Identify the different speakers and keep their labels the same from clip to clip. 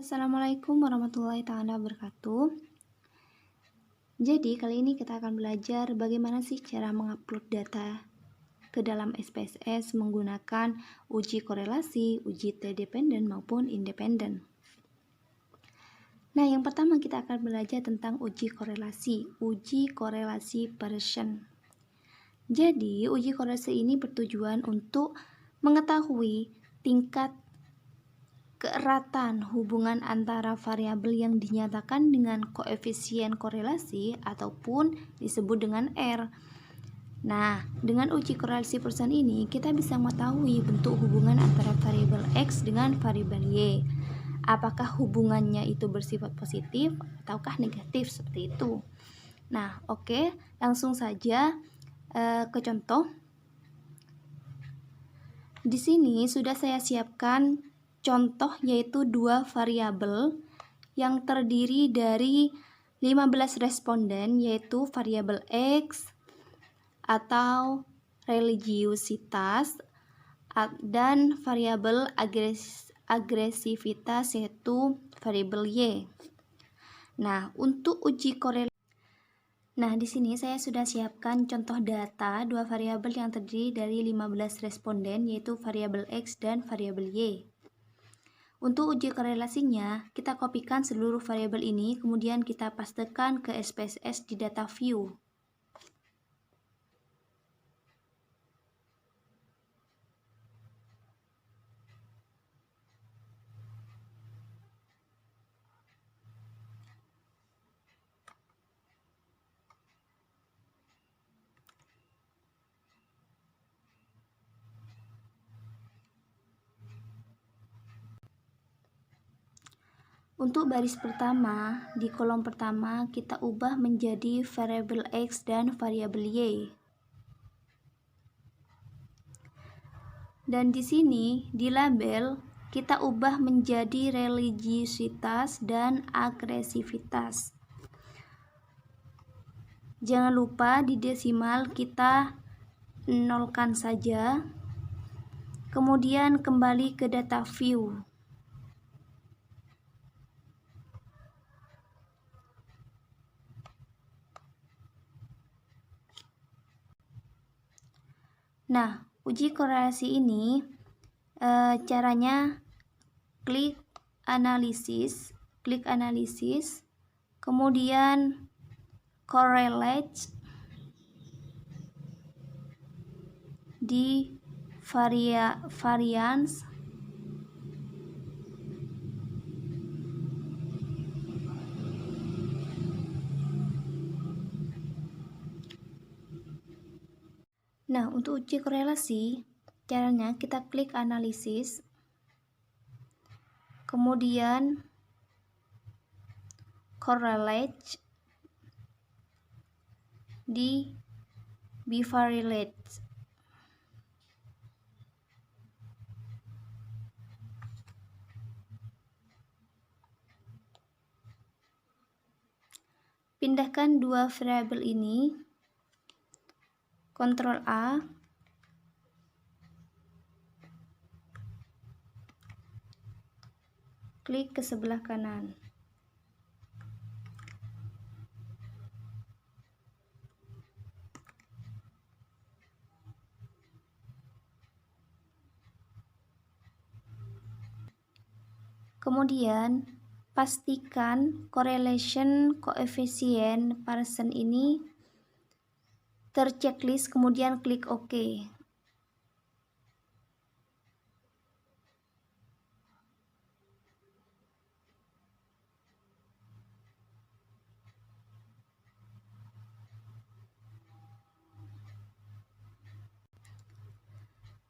Speaker 1: Assalamualaikum warahmatullahi taala wabarakatuh. Jadi kali ini kita akan belajar bagaimana sih cara mengupload data ke dalam SPSS menggunakan uji korelasi, uji T dependen maupun independen. Nah, yang pertama kita akan belajar tentang uji korelasi Pearson. Jadi, uji korelasi ini bertujuan untuk mengetahui tingkat keeratan hubungan antara variabel yang dinyatakan dengan koefisien korelasi ataupun disebut dengan R. Nah, dengan uji korelasi Pearson ini kita bisa mengetahui bentuk hubungan antara variabel X dengan variabel Y. Apakah hubungannya itu bersifat positif ataukah negatif seperti itu. Nah, oke, langsung saja ke contoh. Di sini sudah saya siapkan contoh yaitu dua variabel yang terdiri dari 15 responden yaitu variabel X atau religiusitas dan variabel agresivitas yaitu variabel Y. Nah, untuk uji korelasi di sini saya sudah siapkan contoh data dua variabel yang terdiri dari 15 responden yaitu variabel X dan variabel Y. Untuk uji korelasinya, kita kopikan seluruh variabel ini, kemudian kita pastekan ke SPSS di data view. Untuk baris pertama, di kolom pertama kita ubah menjadi variabel X dan variabel Y. Dan di sini di label kita ubah menjadi religiusitas dan agresivitas. Jangan lupa di desimal kita nolkan saja. Kemudian kembali ke data view. Nah, uji korelasi ini caranya klik analisis, kemudian correlate di variance, nah, untuk uji korelasi, caranya kita klik analisis, kemudian correlate di bivariate. Pindahkan dua variabel ini, Ctrl A, klik ke sebelah kanan. Kemudian pastikan correlation coefficient Pearson ini terchecklist, kemudian klik OK.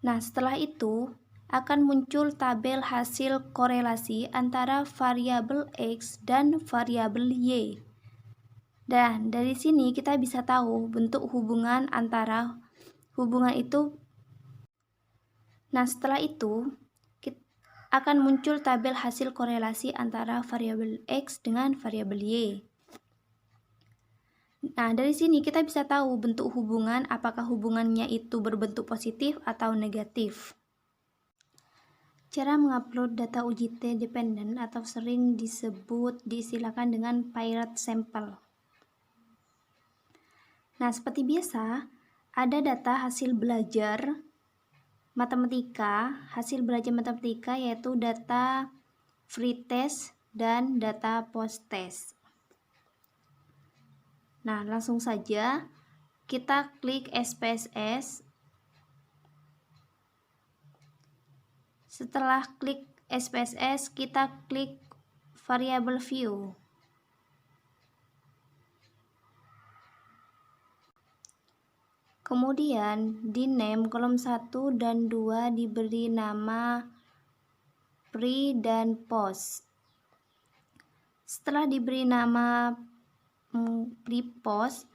Speaker 1: Nah, setelah itu akan muncul tabel hasil korelasi antara variabel X dan variabel Y. Dan dari sini kita bisa tahu bentuk hubungan antara hubungan itu. Nah, setelah itu akan muncul tabel hasil korelasi antara variabel X dengan variabel Y. Nah, dari sini kita bisa tahu bentuk hubungan, apakah hubungannya itu berbentuk positif atau negatif. Cara mengupload data UJT dependent atau sering diistilahkan dengan pirate sample. Nah, seperti biasa, ada data hasil belajar matematika, yaitu data free test dan data post test. Nah, langsung saja kita klik SPSS. Setelah klik SPSS, kita klik variable view. Kemudian di name kolom 1 dan 2 diberi nama pre dan post. Setelah diberi nama pre-post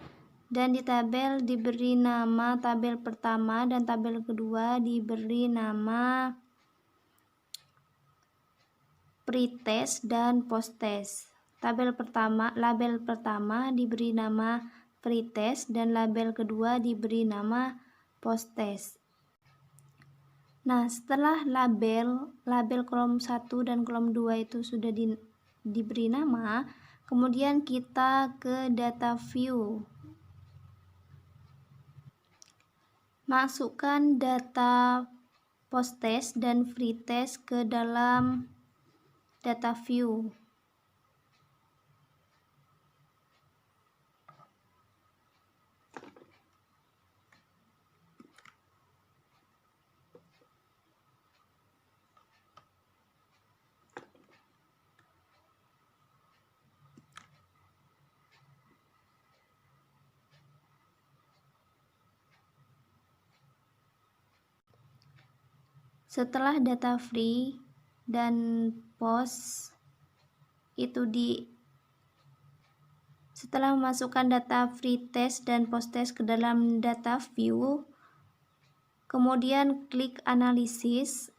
Speaker 1: dan di tabel diberi nama tabel pertama dan tabel kedua diberi nama pre-test dan post-test. Label pertama diberi nama pre-test dan label kedua diberi nama post-test. Nah, setelah label kolom 1 dan kolom 2 itu sudah diberi nama, kemudian kita ke data view. Masukkan data post-test dan free-test ke dalam data view. Setelah data free dan post itu setelah memasukkan data free test dan post test ke dalam data view, kemudian klik analisis,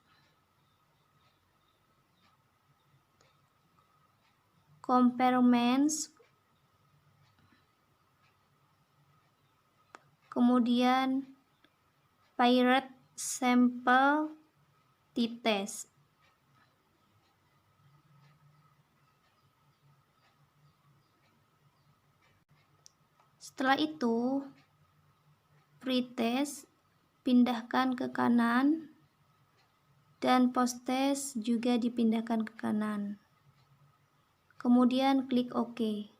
Speaker 1: comparements, kemudian pirate sample t-test. Setelah itu, pre-test pindahkan ke kanan dan post-test juga dipindahkan ke kanan. Kemudian klik OK.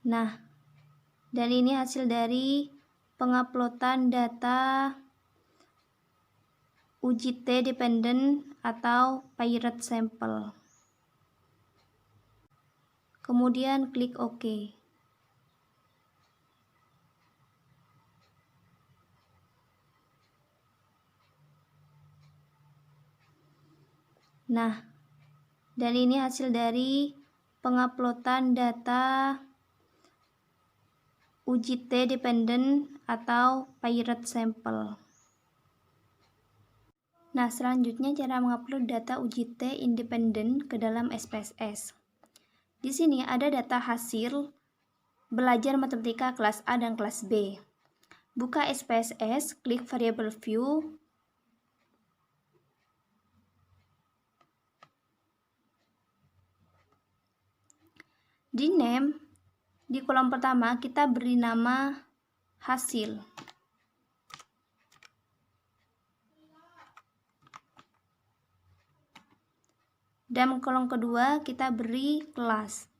Speaker 1: Nah, dan ini hasil dari penguploadan data UJT dependent atau pirate sample. Kemudian klik OK. Nah, dan ini hasil dari penguploadan data UJT dependent atau pirate sample. Nah, selanjutnya cara mengupload data UJT independent ke dalam SPSS. Di sini ada data hasil belajar matematika kelas A dan kelas B. Buka SPSS, klik variable view. Di name, di kolom pertama kita beri nama hasil. Dan kolom kedua kita beri kelas.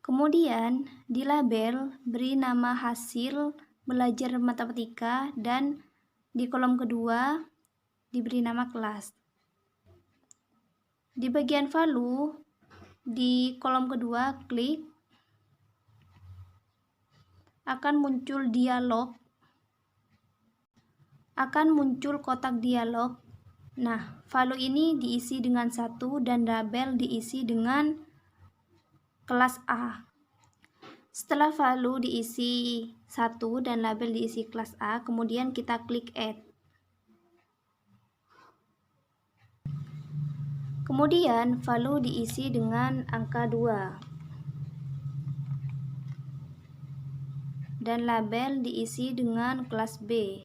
Speaker 1: Kemudian di label beri nama hasil belajar matematika dan di kolom kedua diberi nama kelas. Di bagian value di kolom kedua klik, akan muncul kotak dialog. Nah, value ini diisi dengan 1 dan label diisi dengan kelas A. Setelah value diisi 1 dan label diisi kelas A, kemudian kita klik add. Kemudian value diisi dengan angka 2 dan label diisi dengan kelas B.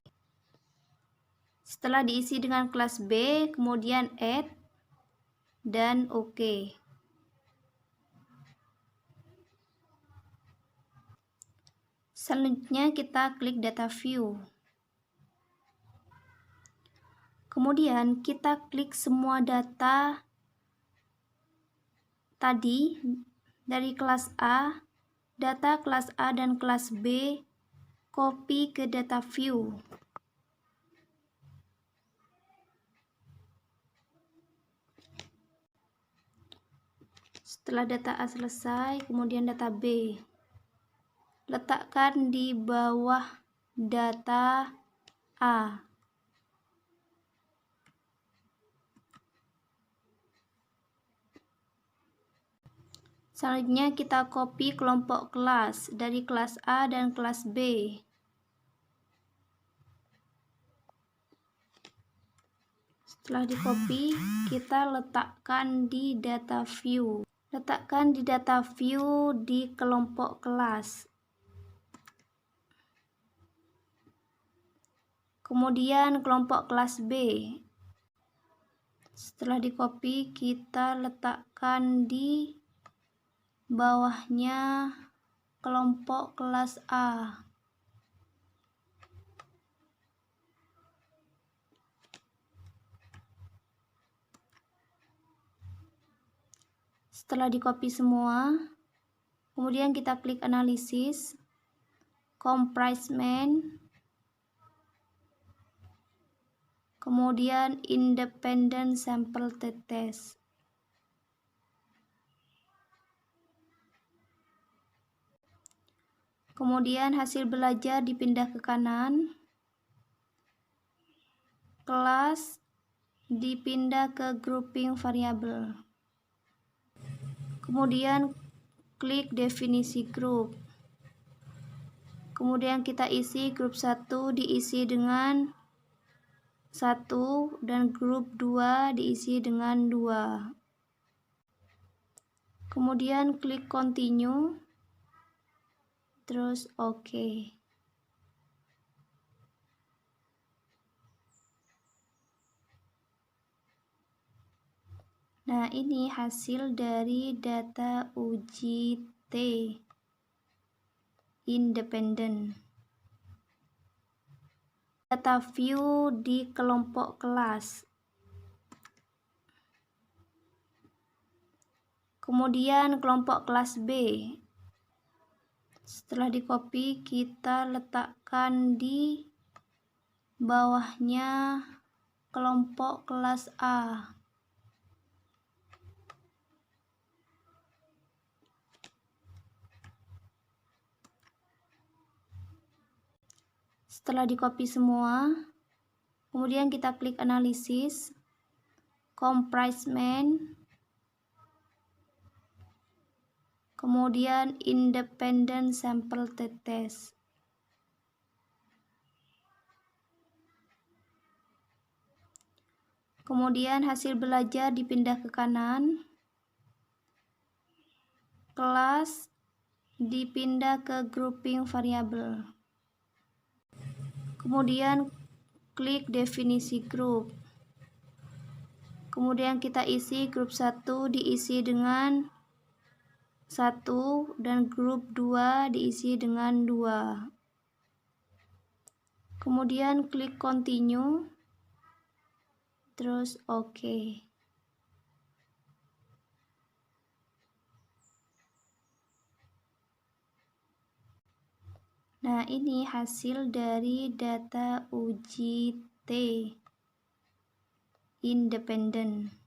Speaker 1: Setelah diisi dengan kelas B, kemudian add dan OK. Selanjutnya kita klik data view. Kemudian kita klik semua data tadi dari kelas A, data kelas A dan kelas B, copy ke data view. Setelah data A selesai, kemudian data B. Letakkan di bawah data A. Selanjutnya kita copy kelompok kelas dari kelas A dan kelas B. Setelah di copy, kita letakkan di data view. Letakkan di data view di kelompok kelas. Kemudian kelompok kelas B. Setelah di copy, kita letakkan di bawahnya kelompok kelas A. Setelah di copy semua, kemudian kita klik analisis, comparison, kemudian independent sample test. Kemudian hasil belajar dipindah ke kanan, kelas dipindah ke grouping variabel. Kemudian klik definisi grup. Kemudian kita isi grup 1 diisi dengan 1 dan grup 2 diisi dengan 2. Kemudian klik continue, terus OK. Nah, ini hasil dari data uji T independen. Data view di kelompok kelas. Kemudian kelompok kelas B. Setelah di copy, kita letakkan di bawahnya kelompok kelas A. Setelah di copy semua, kemudian kita klik analisis, comparison, kemudian independent sample test. Kemudian hasil belajar dipindah ke kanan, kelas dipindah ke grouping variabel. Kemudian klik definisi grup. Kemudian kita isi grup 1 diisi dengan 1 dan grup 2 diisi dengan 2. Kemudian klik continue, terus OK. Nah, ini hasil dari data uji T independen.